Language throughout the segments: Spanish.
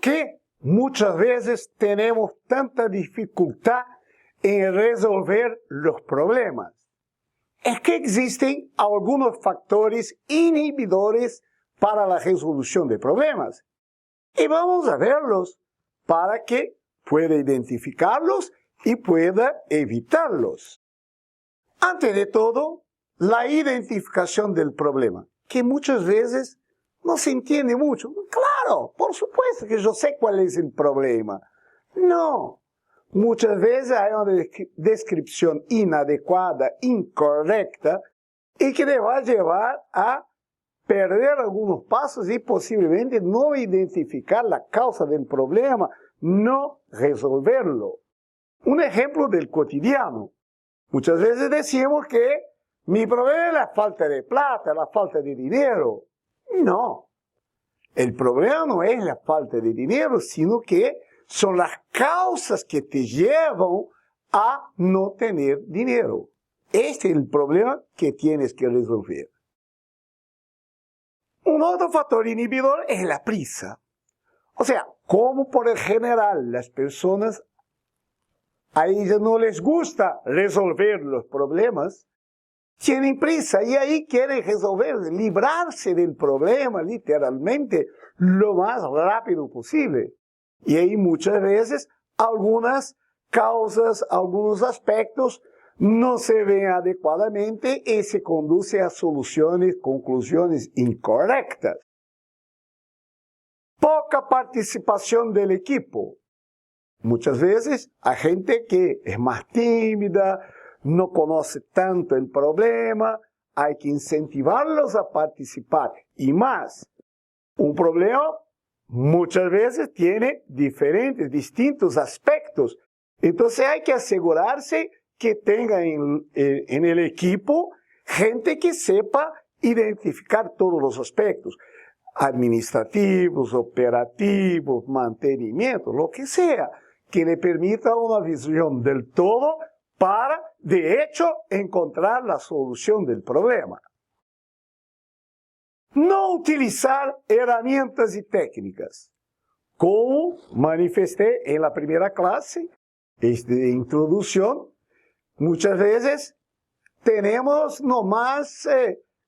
qué muchas veces tenemos tanta dificultad en resolver los problemas? Es que existen algunos factores inhibidores para la resolución de problemas. Y vamos a verlos para que pueda identificarlos y pueda evitarlos. Antes de todo, la identificación del problema, que muchas veces no se entiende mucho. Claro, por supuesto que yo sé cuál es el problema. No. Muchas veces hay una descripción inadecuada, incorrecta, y que le va a llevar a perder algunos pasos y posiblemente no identificar la causa del problema, no resolverlo. Un ejemplo del cotidiano. Muchas veces decimos que mi problema es la falta de plata, la falta de dinero. No. El problema no es la falta de dinero, sino que son las causas que te llevan a no tener dinero. Este es el problema que tienes que resolver. Un otro factor inhibidor es la prisa. O sea, como por el general las personas, a ellas no les gusta resolver los problemas, tienen prisa y ahí quieren resolver, librarse del problema literalmente lo más rápido posible. Y ahí muchas veces algunas causas, algunos aspectos no se ven adecuadamente y se conduce a soluciones, conclusiones incorrectas. Poca participación del equipo. Muchas veces hay gente que es más tímida, no conoce tanto el problema, hay que incentivarlos a participar. Y más, un problema muchas veces tiene distintos aspectos. Entonces hay que asegurarse que tenga en el equipo gente que sepa identificar todos los aspectos. Administrativos, operativos, mantenimiento, lo que sea, que le permita una visión del todo para, de hecho, encontrar la solución del problema. No utilizar herramientas y técnicas. Como manifesté en la primera clase, de introducción, muchas veces tenemos nomás,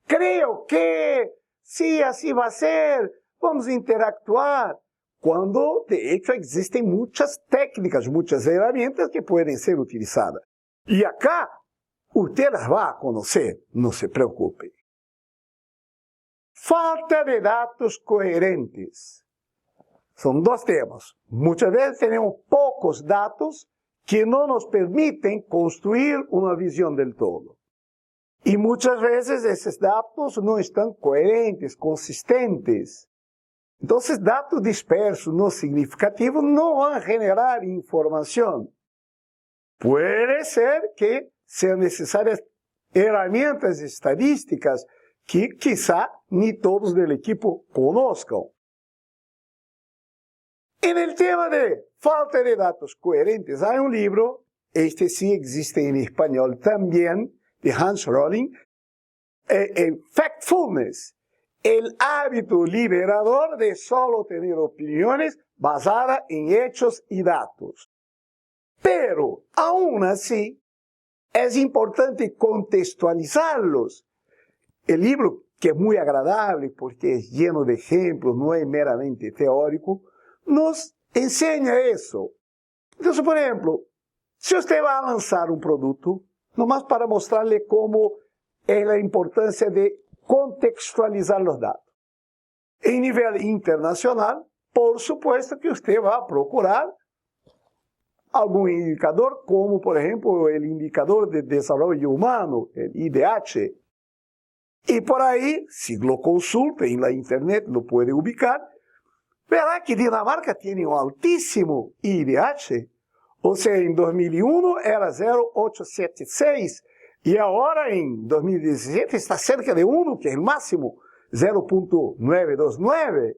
creo que sí, así va a ser, vamos a interactuar. Cuando de hecho existen muchas técnicas, muchas herramientas que pueden ser utilizadas. Y acá usted las va a conocer, no se preocupe. Falta de datos coherentes. Son dos temas. Muchas veces tenemos pocos datos que no nos permiten construir una visión del todo. Y muchas veces esos datos no están coherentes, consistentes. Entonces, datos dispersos, no significativos, no van a generar información. Puede ser que sean necesarias herramientas estadísticas que quizá ni todos del equipo conozcan. En el tema de falta de datos coherentes, hay un libro, este sí existe en español también, de Hans Rosling, Factfulness, el hábito liberador de solo tener opiniones basadas en hechos y datos. Pero, aún así, es importante contextualizarlos. El libro, que es muy agradable porque es lleno de ejemplos, no es meramente teórico, nos enseña eso. Entonces, por ejemplo, si usted va a lanzar un producto, nomás para mostrarle cómo es la importancia de contextualizar los datos. En nivel internacional, por supuesto que usted va a procurar algún indicador, como por ejemplo el indicador de desarrollo humano, el IDH. Y por ahí, si lo consulta en la internet, lo puede ubicar, verá que Dinamarca tiene un altísimo IDH. O sea, en 2001 era 0,876 y ahora en 2017 está cerca de 1, que es el máximo, 0,929.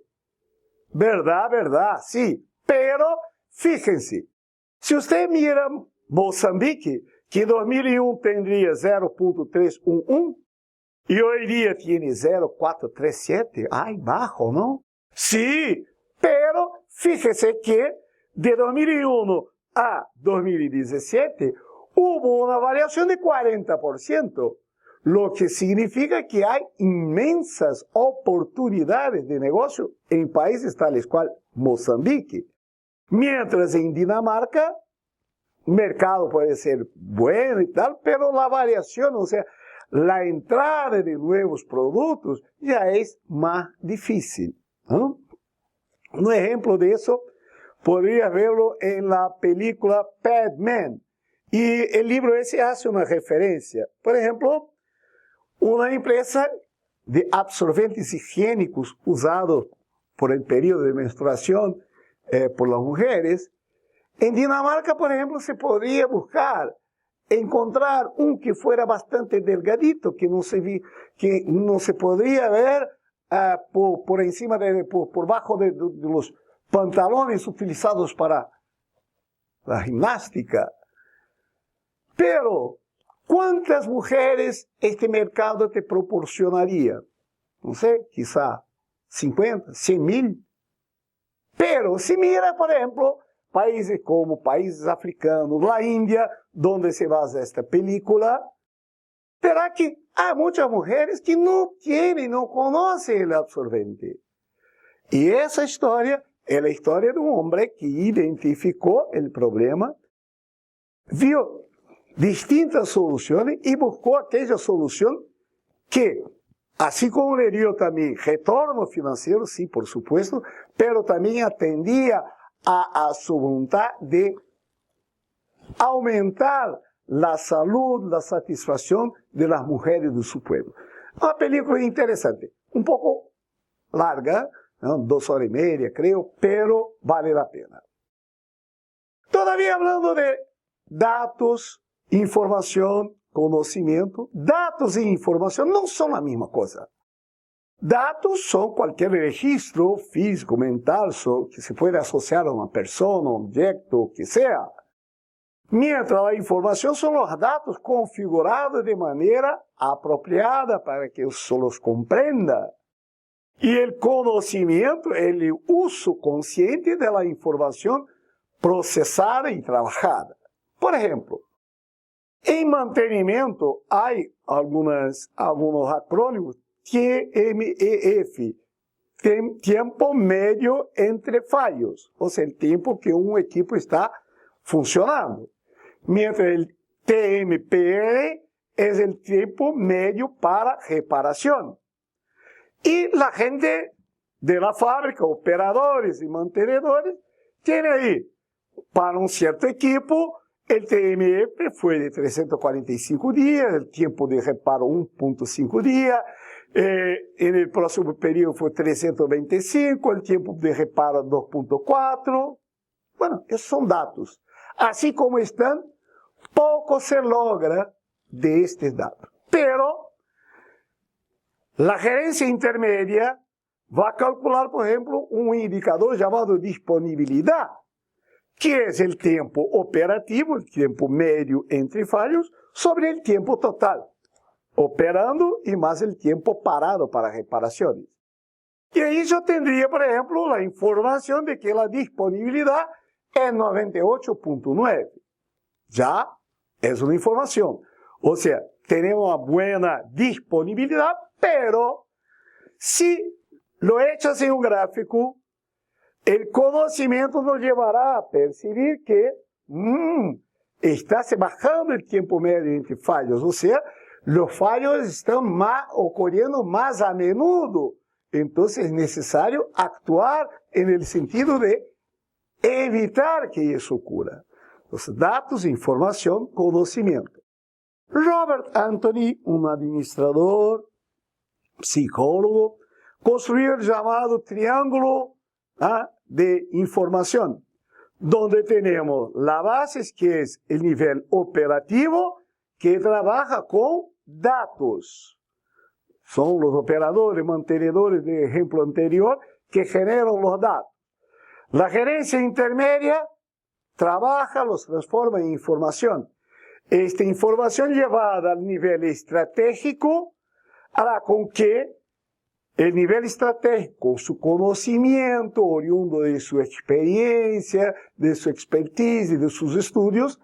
¿Verdad? ¿Verdad? Sí. Pero, fíjense, si usted mira Mozambique, que en 2001 tendría 0,311 y hoy día tiene 0,437, ay, bajo, ¿no? Sí, pero fíjese que de 2001 a 2017 hubo una variación de 40%, lo que significa que hay inmensas oportunidades de negocio en países tales cual Mozambique. Mientras en Dinamarca, el mercado puede ser bueno y tal, pero la variación, o sea, la entrada de nuevos productos ya es más difícil, ¿no? Un ejemplo de eso podría verlo en la película Padman. Y el libro ese hace una referencia. Por ejemplo, una empresa de absorbentes higiénicos usados por el periodo de menstruación por las mujeres. En Dinamarca, por ejemplo, se podría buscar, encontrar un que fuera bastante delgadito, que no se podría ver por encima, por bajo de los pantalones utilizados para la gimnástica. Pero, ¿cuántas mujeres este mercado te proporcionaría? No sé, quizá 50, 100 mil. Pero si mira, por ejemplo, países como países africanos, la India, donde se basa esta película, verá que hay muchas mujeres que no tienen, no conocen el absorbente. Y esa historia es la historia de un hombre que identificó el problema, vio distintas soluciones y buscó aquella solución que, así como le dio también retorno financiero, sí, por supuesto, pero también atendía a su voluntad de aumentar la salud, la satisfacción de las mujeres de su pueblo. Una película interesante, un poco larga, ¿no? 2 horas y media creo, pero vale la pena. Todavía hablando de datos, información, conocimiento, datos e información no son la misma cosa. Datos son cualquier registro físico, mental, que se puede asociar a una persona, un objeto, que sea. Mientras la información son los datos configurados de manera apropiada para que uno los comprenda. Y el conocimiento, el uso consciente de la información procesada y trabajada. Por ejemplo, en mantenimiento hay algunos acrónimos, TMEF, tiempo medio entre fallos, o sea, el tiempo que un equipo está funcionando. Mientras el TMPR es el tiempo medio para reparación. Y la gente de la fábrica, operadores y mantenedores, tiene ahí, para un cierto equipo, el TMF fue de 345 días, el tiempo de reparo 1.5 días, en el próximo periodo fue 325, el tiempo de reparo 2.4. Bueno, esos son datos. Así como están, poco se logra de estos datos. Pero la gerencia intermedia va a calcular, por ejemplo, un indicador llamado disponibilidad, que es el tiempo operativo, el tiempo medio entre fallos, sobre el tiempo total, operando y más el tiempo parado para reparaciones. Y ahí yo tendría, por ejemplo, la información de que la disponibilidad es 98.9. Ya es una información. O sea, tenemos una buena disponibilidad, pero si lo echas en un gráfico, el conocimiento nos llevará a percibir que está bajando el tiempo medio entre fallos. O sea, los fallos están ocurriendo más a menudo. Entonces es necesario actuar en el sentido de evitar que eso ocurra. Los datos, información, conocimiento. Robert Anthony, un administrador, psicólogo, construyó el llamado triángulo de información, donde tenemos la base, que es el nivel operativo, que trabaja con datos. Son los operadores, mantenedores del ejemplo anterior, que generan los datos. La gerencia intermedia trabaja, los transforma en información. Esta información llevada al nivel estratégico hará con que el nivel estratégico, su conocimiento oriundo de su experiencia, de su expertise y de sus estudios,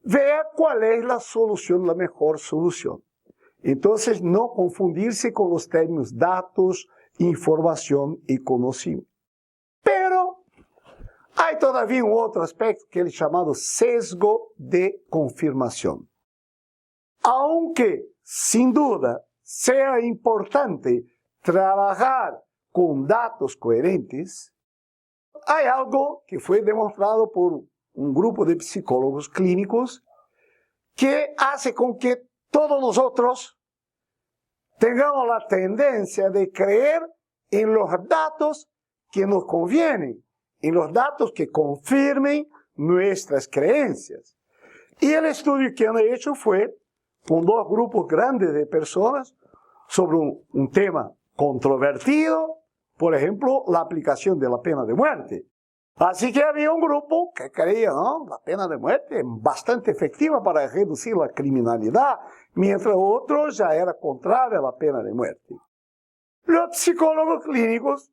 vea cuál es la solución, la mejor solución. Entonces, no confundirse con los términos datos, información y conocimiento. Pero hay todavía un otro aspecto que es llamado sesgo de confirmación. Aunque, sin duda, sea importante trabajar con datos coherentes, hay algo que fue demostrado por un grupo de psicólogos clínicos que hace con que todos nosotros tengamos la tendencia de creer en los datos que nos convienen, en los datos que confirmen nuestras creencias. Y el estudio que han hecho fue con dos grupos grandes de personas sobre un tema controvertido, por ejemplo, la aplicación de la pena de muerte. Así que había un grupo que creía, ¿no?, la pena de muerte es bastante efectiva para reducir la criminalidad, mientras otros ya era contrario a la pena de muerte. Los psicólogos clínicos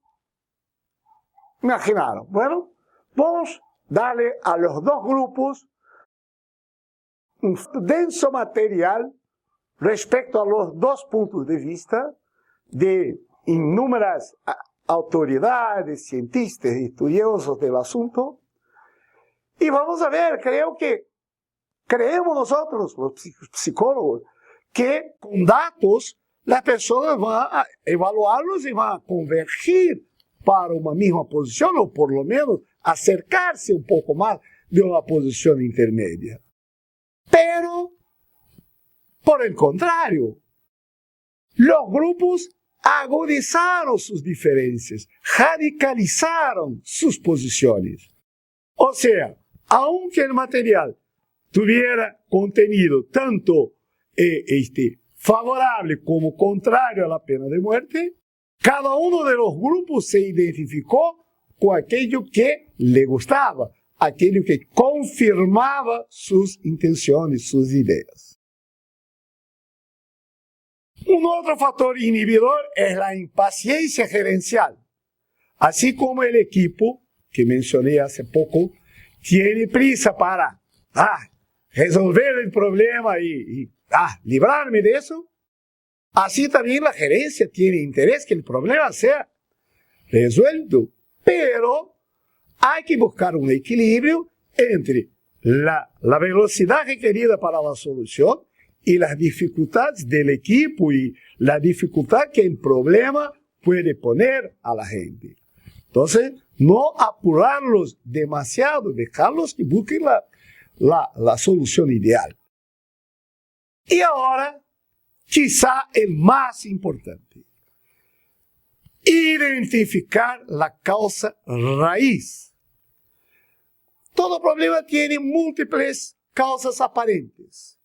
imaginaron, bueno, vamos a darle a los dos grupos un denso material respecto a los dos puntos de vista de inúmeras autoridades, cientistas y estudiosos del asunto, y vamos a ver, creemos nosotros, los psicólogos, que con datos las personas van a evaluarlos y van a convergir para una misma posición, o por lo menos acercarse un poco más de una posición intermedia. Pero, por el contrario, los grupos agudizaron sus diferencias, radicalizaron sus posiciones. O sea, aunque el material tuviera contenido tanto favorable como contrario a la pena de muerte, cada uno de los grupos se identificó con aquello que le gustaba, aquello que confirmaba sus intenciones, sus ideas. Un otro factor inhibidor es la impaciencia gerencial. Así como el equipo, que mencioné hace poco, tiene prisa para resolver el problema y librarme de eso, así también la gerencia tiene interés que el problema sea resuelto. Pero hay que buscar un equilibrio entre la velocidad requerida para la solución y las dificultades del equipo y la dificultad que el problema puede poner a la gente. Entonces, no apurarlos demasiado, dejarlos que busquen la solución ideal. Y ahora, quizá el más importante, identificar la causa raíz. Todo problema tiene múltiples causas aparentes.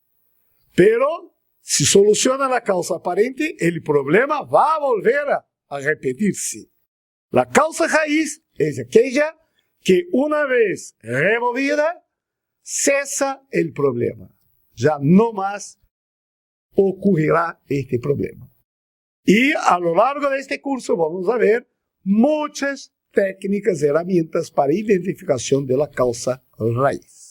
Pero, si soluciona la causa aparente, el problema va a volver a repetirse. La causa raíz es aquella que una vez removida, cesa el problema. Ya no más ocurrirá este problema. Y a lo largo de este curso vamos a ver muchas técnicas y herramientas para identificación de la causa raíz.